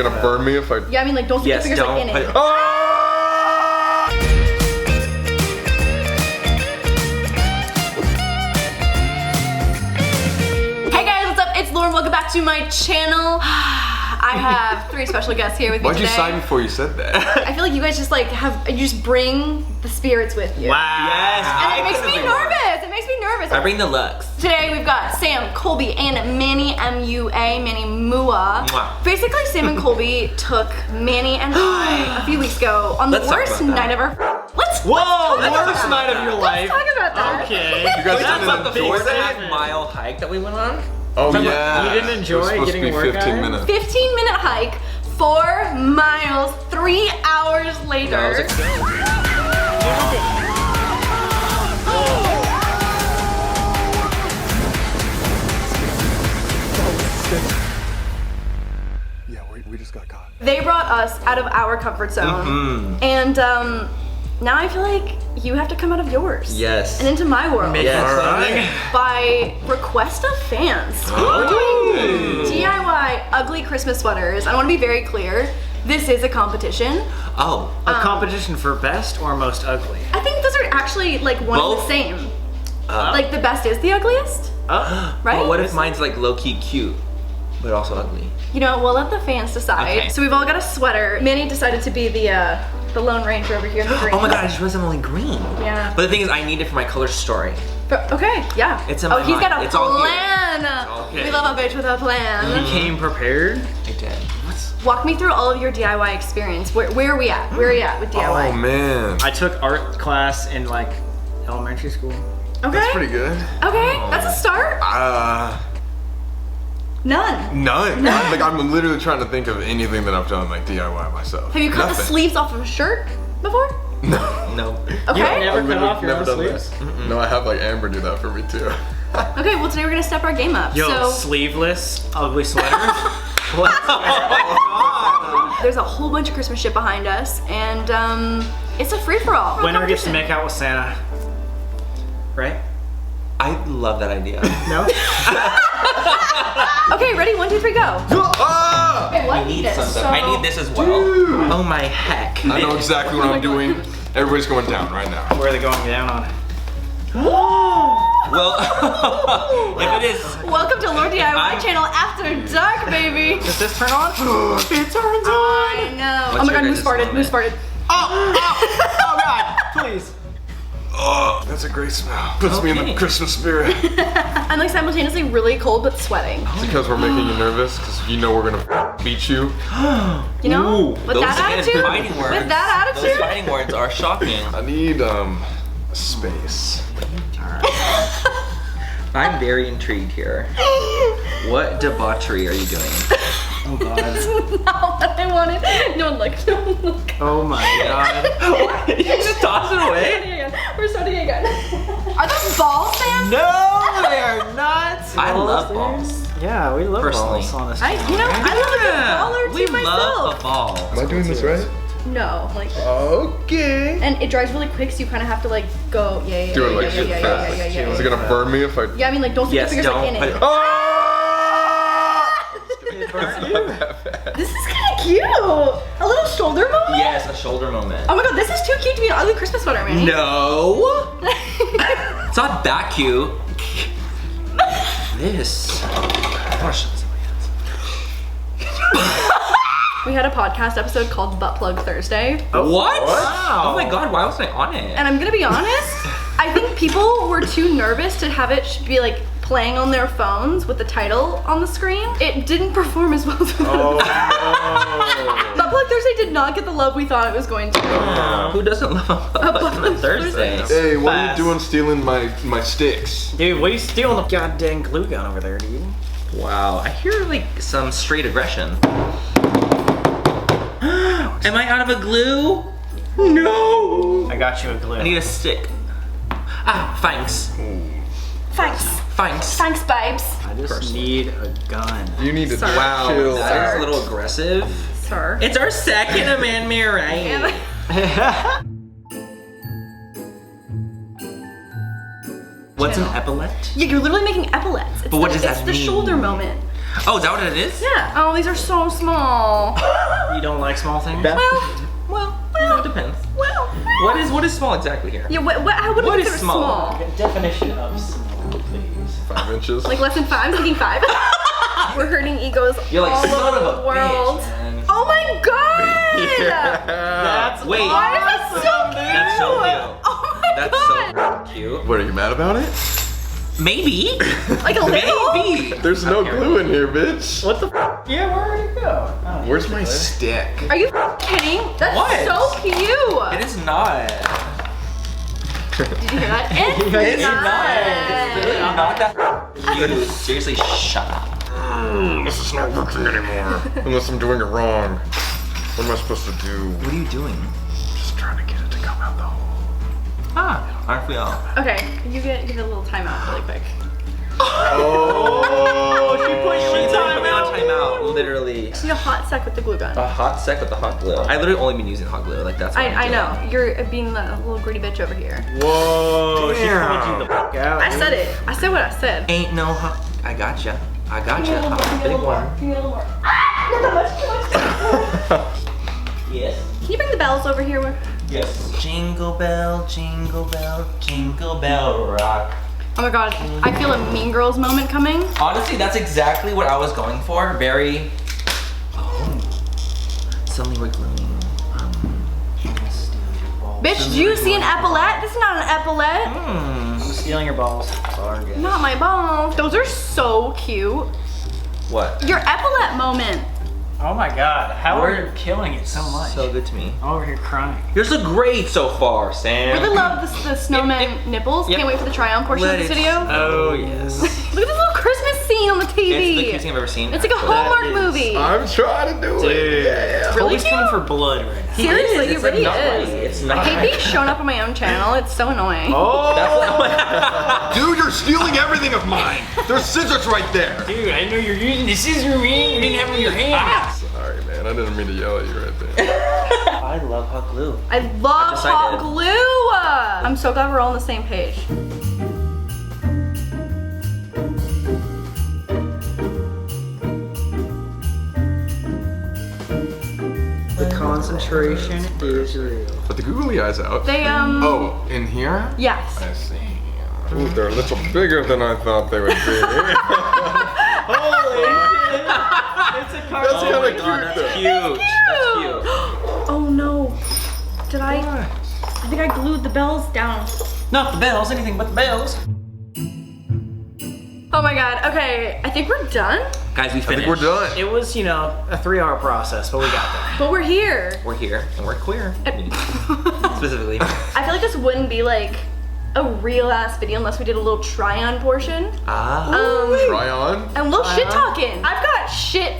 it gonna burn me if I? Yeah, I mean, like, don't stick your fingers like in it. Hey guys, what's up? It's Laura. Welcome back to my channel. I have 3 special guests here with me today. Why'd you sigh before you said that? I feel like you guys just like you just bring the spirits with you. Wow. Yes. And it makes me nervous. It makes me nervous. I bring the looks. Today we've got Sam, Colby, and MannyMUA, MannyMUA. Mwah. Basically, Sam and Colby took Manny and I a few weeks ago on the Let's talk worst about that. night of our. Let's Whoa, talk the about worst that. night of your life. Let's talk about that. Okay. You guys That's didn't about the enjoy 4.5 mile hike that we went on. Oh Talking yeah. about- you didn't enjoy it was supposed getting to a be workout 15 in? minutes. 15-minute hike, 4 miles, 3 hours later. That was exciting. Yeah, we just got caught. They brought us out of our comfort zone, and now I feel like you have to come out of yours. Yes. And into my world. Yes. By request of fans. We're doing DIY ugly Christmas sweaters. I want to be very clear. This is a competition. Oh. A competition for best or most ugly? I think those are actually like one and the Both? same. Like the best is the ugliest, right? But what if mine's like low-key cute, but also ugly? You know, we'll let the fans decide. Okay. So we've all got a sweater. Manny decided to be the Lone Ranger over here in the green. Oh my god, I just realized I'm only green. Yeah. But the thing is, I need it for my color story. But, okay, yeah. It's in oh, my he's got mind. a It's all here. plan. okay. We love a bitch with a plan. You came prepared? I did. Walk me through all of your DIY experience. Where are we at? Where are you at with DIY? Oh man. I took art class in like elementary school. Okay. That's pretty good. Okay, that's a start. None. None. Like I'm literally trying to think of anything that I've done like DIY myself. Have you cut the Nothing. sleeves off of a shirt before? No. Okay. Never I've cut off your never own done sleeves? that. No, I have like Amber do that for me too. Okay, well today we're gonna step our game up. Yo, So sleeveless, ugly sweaters. there's a whole bunch of Christmas shit behind us, and it's a free-for-all. Winner gets to competition. make out with Santa. Right? I love that idea. No? Okay, ready? 1, 2, 3, go. Ah! Okay, what? I need this. something. So- I need this as well. Dude. Oh my heck. I know exactly what Oh my I'm doing. Everybody's going down right now. Where are they going down on? Well, if it is, Welcome to laurDIY I'm- channel after dark, baby. Does this turn on? It turns on. I know. What's Oh my god, your moose guys' farted, moment? moose farted. Oh god, please. Oh, that's a great smell. Puts me in the Okay. Christmas spirit. I'm like simultaneously really cold but sweating. It's because we're making you nervous, because you know we're gonna beat you. You know? Ooh, With those that attitude? fighting words. With that Those attitude? fighting words are shocking. I need space. I'm very intrigued here. What debauchery are you doing? Oh god. This is not what I wanted. No one look. No one look. Oh my god. You just toss it away? Starting again. We're starting again. Are those balls, Sam? No, they're not. I love balls. Yeah, we love Personally. balls on this I channel. love a good baller We to myself. love a ball. Am I doing this right? No, like this. Okay. And it dries really quick, so you kind of have to like go, yeah, Do it like yeah, fast. yeah. Is it gonna burn me if I? Yeah, I mean like don't stick Yes, your fingers like don't in put it. it. Ah! This is kind of cute. A little shoulder moment. Yes, a shoulder moment. Oh my god, this is too cute to be an ugly Christmas sweater, man. No. It's not that cute. This. We had a podcast episode called Butt Plug Thursday. What? Wow. Oh my god, why wasn't I on it? And I'm gonna be honest, I think people were too nervous to have it be like playing on their phones with the title on the screen. It didn't perform as well as we Oh thought. Butt Plug Thursday did not get the love we thought it was going to. Who doesn't love a butt on Thursday? no. Hey, what are you Fast. doing stealing my sticks? Dude, what are you stealing the goddamn glue gun over there, dude? Wow, I hear like some straight aggression. Am I out of a glue? No. I got you a glue. I need a stick. Ah, thanks. Thanks. Thanks. Thanks, babes. I just Personally. need a gun. You need to Sir. Wow, chill. that is a little aggressive. Sir. It's our second MannyMUA. What's an epaulet? Yeah, you're literally making epaulets. It's But what does it's that the mean? shoulder moment. Oh, is that what it is? Yeah. Oh, these are so small. You don't like small things? Well, it depends. Well. What is small exactly here? Yeah, what do you What is consider small? Okay, definition of small, please. 5 inches. Like less than 5, thinking 5. We're hurting egos You're like, all son over of the a world. bitch, man. Oh my god! That's Wait. Why is that so cute? That's so cute. Oh my That's god! so cute. What, are you mad about it? Maybe. Like a little? Maybe. There's no glue in here, bitch. What the f? Yeah, where did it go? Oh, Where's here's my the glue. stick? Are you kidding? That's What? so cute. It is not. Did you hear that? It's not. not. It's literally not that cute. Seriously, shut up. This is not working anymore. Unless I'm doing it wrong. What am I supposed to do? What are you doing? Just trying to get it to come out the hole. Ah, aren't we all? Okay, you get a little timeout really quick. Oh, she put you in She's put me on timeout. timeout, literally. Just need a hot sec with the glue gun. A hot sec with the hot glue. I literally only been using hot glue. Like that's what I I'm know. doing. You're being the little gritty bitch over here. Whoa, she pulled you the f out. I said it. I said what I said. Ain't no hot. I gotcha. I Give me gotcha. a little more, I'm give me a a big little more, one. give me a little more. Ah, not that much, too much. Yes. Can you bring the bells over here? Yes. Jingle bell, jingle bell, jingle bell rock. Oh my god, I feel a Mean Girls moment coming. Honestly, that's exactly what I was going for. Very. Oh. Suddenly we're gluing. Bitch, did you see an epaulette? This is not an epaulette. I'm stealing your balls. That's all I'm getting. Not my balls. Those are so cute. What? Your epaulette moment. Oh my god, how are We're you killing it so much? So good to me. I'm over here crying. Yours look great so far, Sam. Really love the snowman nipples. Yep. Can't wait for the try on portion Let of this it- video. Oh yes. Look at this little Christmas scene on the TV. It's the cutest thing I've ever seen. It's like a actually. Hallmark is- movie. I'm trying to do Dude. it. Yeah. Really Colby's cute? coming for blood right now. He Seriously, is. he It's like really not is. right. It's I not hate right. being shown up on my own channel. It's so annoying. Oh! That's Dude, you're stealing everything of mine. There's scissors right there. Dude, I know you're using the scissor man. You didn't have them in your hand. Sorry, man. I didn't mean to yell at you right there. I love hot glue. I love decided. hot glue. I'm so glad we're all on the same page. The concentration is real. But the googly eyes out. They Oh, in here? Yes. I see. Ooh, they're a little bigger than I thought they would be. Holy shit! It's a car. That's Oh kinda my cute, god, though. that's cute. That's cute. Oh no. Did I think I glued the bells down. Not the bells, anything but the bells. Oh my god. Okay, I think we're done. Guys, we I finished. think we're done. It was, you know, a 3-hour process, but we got there. But we're here. We're here and we're queer. I Specifically. feel like this wouldn't be like a real ass video unless we did a little try on portion. Ah. Try on. And a little shit talking. I've got shit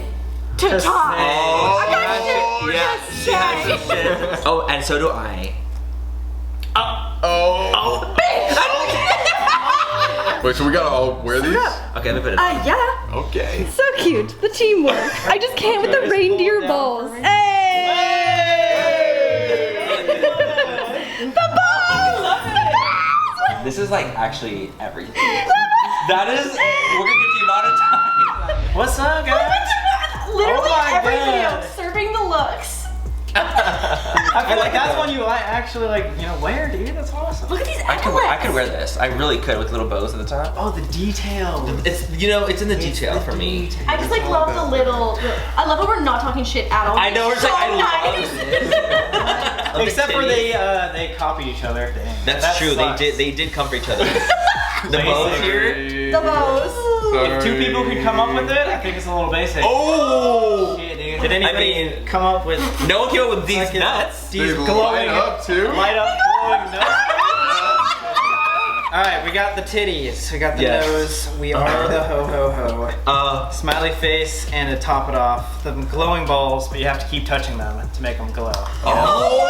to talk. say. I got Oh, shit yeah. to She has say. some shit. Oh, and so do I. Oh. Wait, so we gotta all wear these? Okay, let me put it. Yeah. Okay. So cute. The teamwork. I just can't with the reindeer balls. Hey! The balls! This is like actually everything. That is. We're gonna get the amount of time. What's up, guys? Literally Oh my every God. video serving the looks. I feel like that's it, one you actually like, you know, wear, dude. That's awesome. Look at these I could wear this. I really could with little bows at the top. Oh, the detail. It's it's in the detail for me. I just like love the little. I love how we're not talking shit at all. I know we're so like I nice. love it. Except for they copied each other. Dang. That's That true. sucks. They did come for each other. The bows here. The bows. If 2 people could come up with it, I think it's a little basic. Oh. Shit, dude. Did anybody mean- come up with No one came up with these Fucking nuts. these They glowing light up too? light up glowing nuts? All right, we got the titties, we got the Yes. nose, we are the ho ho ho. Smiley face, and to top it off, the glowing balls, but you have to keep touching them to make them glow. Oh.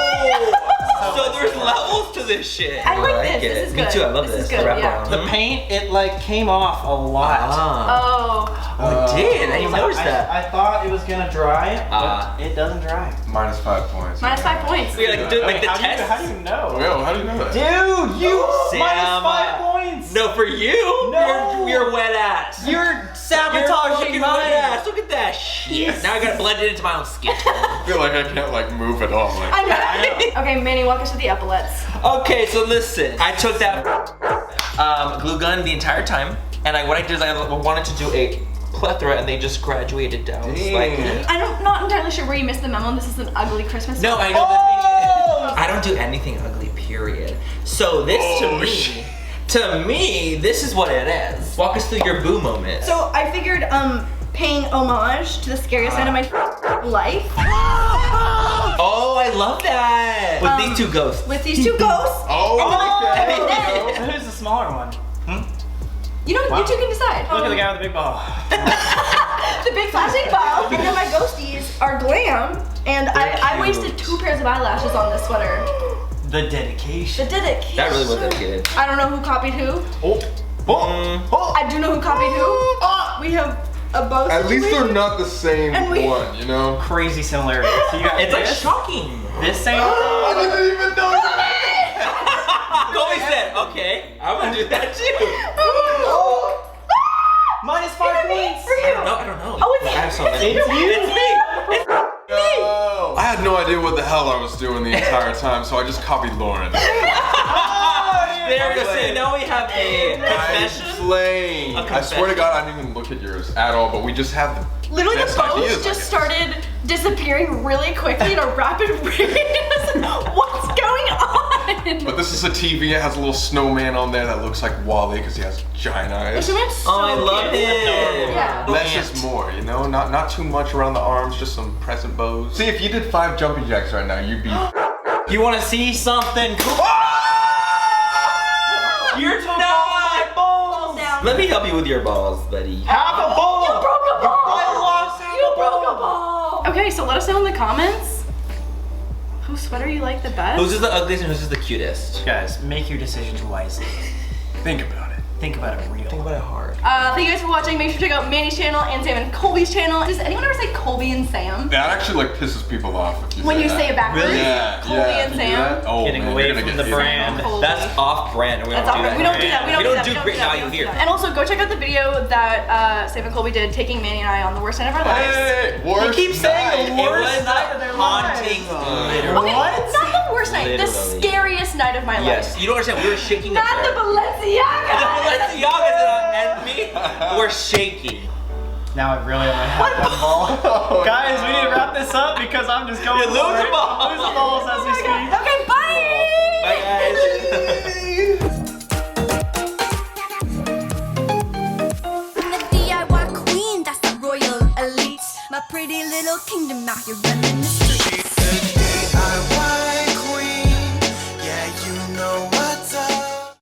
So there's levels to this shit. I like this. it. This is Me good. too. I love This this. is good, The wrap yeah. around. The paint, it like came off a lot. Ah. Oh. Oh, it did. I didn't notice that. I thought it was gonna dry, Ah. but it doesn't dry. Minus 5 points. Minus 5 points. We like, do, like the how test. Do you know? Well, how do you know that? Dude, you Sam, minus 5 points. No, for you. No. You're wet ass. You're sabotaging You're fucking mine. wet ass. Look at that shit. Now I gotta blend it into my own skin. I feel like I can't like move at all. Like, I know. Okay, Manny, walk us through the epaulets. Okay, so listen. I took that glue gun the entire time, and what I did is I wanted to do a plethora, and they just graduated down slightly. I'm not entirely sure where you missed the memo. This is an ugly Christmas. No, I know the thing is, I don't do anything ugly, period. So this to me, this is what it is. Walk us through your boo moment. So I figured paying homage to the scariest night of my life. Oh, I love that. With these two ghosts. With these two ghosts. oh, So who's the smaller one? You know, you two can decide. Look at the guy with the big ball. The big flashing ball. And then my ghosties are glam. And I wasted 2 pairs of eyelashes on this sweater. The dedication. The dedication. That really was dedicated. I don't know who copied who. I do know who copied who. We have a both. at least they're not the same And we- one, you know? Crazy similarities. So you got It's like this, shocking. this same. I didn't even know that. Colby said, okay, I'm gonna do that too. Minus 5 points. For you. No, I don't know. Oh, it's I have something. It's you. It's me. No. I had no idea what the hell I was doing the entire time, so I just copied Lauren. There we go. So now we have a I'm confession. playing. A I swear to confession. God, I didn't even look at yours at all, but we just have the Literally, the best post ideas, I just guess. started disappearing really quickly at a rapid rate. What's going on? But this is a TV. It has a little snowman on there that looks like Wally because he has giant eyes. This man's so Oh, I love cute. it. Yeah. Less is more, you know? Not too much around the arms, just some present bows. See, if you did 5 jumping jacks right now, you'd be... You want to see something cool? You're talking my balls. Down. Let me help you with your balls, buddy. Half a ball. You broke a ball. I lost half You a broke a ball. ball. Okay, so let us know in the comments whose sweater you like the best. Whose is the ugliest and whose is the cutest? Guys, make your decisions wisely. Think about it. Think about it real. Think about it hard. Thank you guys for watching. Make sure to check out Manny's channel and Sam and Colby's channel. Does anyone ever say Colby and Sam? That actually like pisses people off if you When say you that. say it backwards? Really? Yeah, Colby yeah. and if you do Sam? that, oh, Getting man, away you're gonna from get the hit. brand. Colby. That's off-brand, and we That's don't do awkward. that. We don't do that. We don't do that. do We don't great do that. value here. And also, go check out the video that Sam and Colby did taking Manny and I on the worst night of our lives. Hey, worst keep saying the night. worst It was night of their lives. haunting. Okay, What? not the worst night. The Literally. scariest night of my Yes, life. you don't understand. We were shaking. Not the Balenciaga. The Balenciagas and me were shaking. Now I really only have one ball. Guys, we need to wrap this up because I'm just going. You're losing for it. balls. I'm losing balls as we speak. Okay, bye. Bye, guys. I'm the DIY queen, that's the royal elite. My pretty little kingdom out here running